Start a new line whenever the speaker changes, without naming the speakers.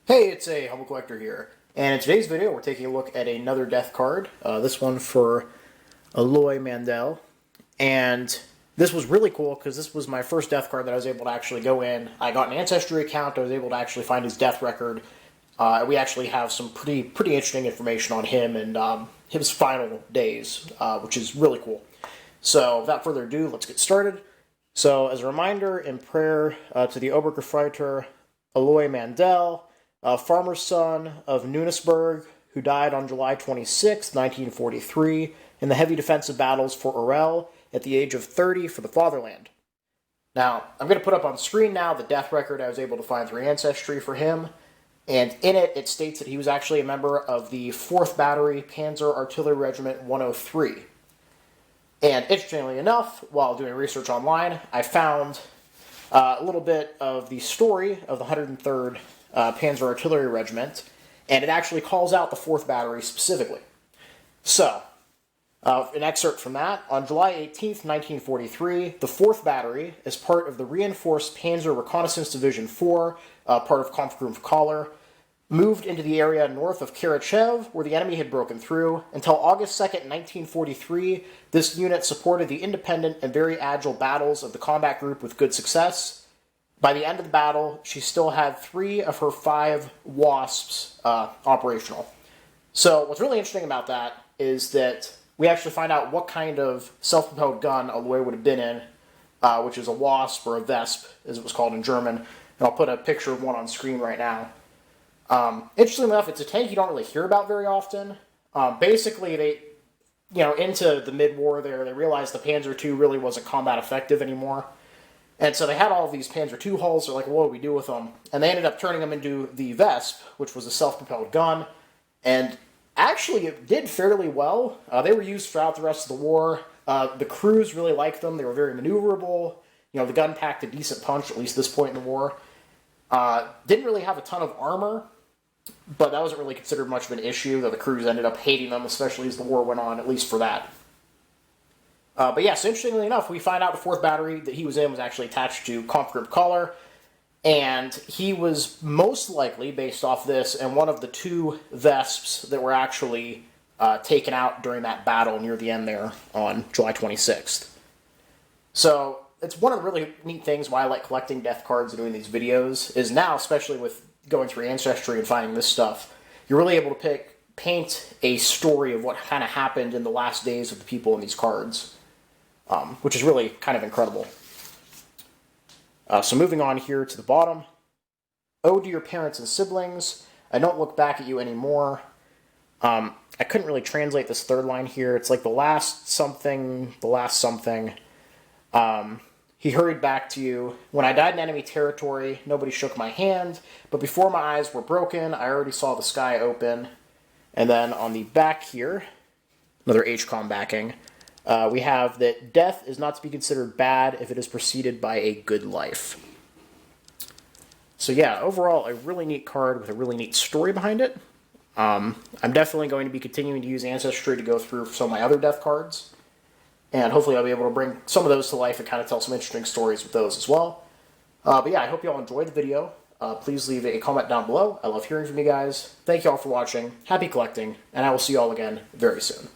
Hey, it's a Humble Collector here, and in today's video we're taking a look at another death card, this one for Alois Mandl, and this was really cool because this was my first death card that I was able to actually go in. I got an Ancestry account, I was able to actually find his death record. We actually have some pretty interesting information on him and his final days, which is really cool. So without further ado, let's get started. So as a reminder, in prayer to the obergefreiter Alois Mandl, a farmer's son of Nunesburg, who died on July 26, 1943, in the heavy defensive battles for Orel at the age of 30 for the fatherland. Now, I'm going to put up on screen now the death record I was able to find through Ancestry for him, and in it, it states that he was actually a member of the 4th Battery Panzer Artillery Regiment 103. And interestingly enough, while doing research online, I found a little bit of the story of the 103rd Panzer Artillery Regiment, and it actually calls out the 4th Battery specifically. So, an excerpt from that. On July 18th, 1943, the 4th Battery, as part of the reinforced Panzer Reconnaissance Division 4, part of Kampfgruppe, moved into the area north of Karachev, where the enemy had broken through. Until August 2nd, 1943, this unit supported the independent and very agile battles of the combat group with good success. By the end of the battle, she still had 3 of her 5 Wasps operational. So what's really interesting about that is that we actually find out what kind of self-propelled gun Alois would have been in, which is a Wasp or a Wespe, as it was called in German. And I'll put a picture of one on screen right now. Interestingly enough, it's a tank you don't really hear about very often. Basically, they, into the mid-war there, they realized the Panzer II really wasn't combat effective anymore. And so they had all of these Panzer II hulls. They're like, well, what do we do with them? And they ended up turning them into the Wespe, which was a self-propelled gun. And actually, it did fairly well. They were used throughout the rest of the war. The crews really liked them. They were very maneuverable. The gun packed a decent punch, at least this point in the war. Didn't really have a ton of armor, but that wasn't really considered much of an issue, though the crews ended up hating them, especially as the war went on, at least for that. But yeah, so interestingly enough, we find out the 4th Battery that he was in was actually attached to Kampfgruppe, and he was most likely, based off this, in one of the 2 Wespes that were actually taken out during that battle near the end there on July 26th. So it's one of the really neat things why I like collecting death cards and doing these videos, is now, especially with going through Ancestry and finding this stuff, you're really able to paint a story of what kind of happened in the last days of the people in these cards. Which is really kind of incredible. So moving on here to the bottom. Ode to your parents and siblings. I don't look back at you anymore. I couldn't really translate this third line here. It's like the last something. He hurried back to you. When I died in enemy territory, nobody shook my hand, but before my eyes were broken, I already saw the sky open. And then on the back here, another HCOM backing. We have that death is not to be considered bad if it is preceded by a good life. So yeah, overall, a really neat card with a really neat story behind it. I'm definitely going to be continuing to use Ancestry to go through some of my other death cards. And hopefully I'll be able to bring some of those to life and kind of tell some interesting stories with those as well. But yeah, I hope you all enjoyed the video. Please leave a comment down below. I love hearing from you guys. Thank you all for watching. Happy collecting, and I will see you all again very soon.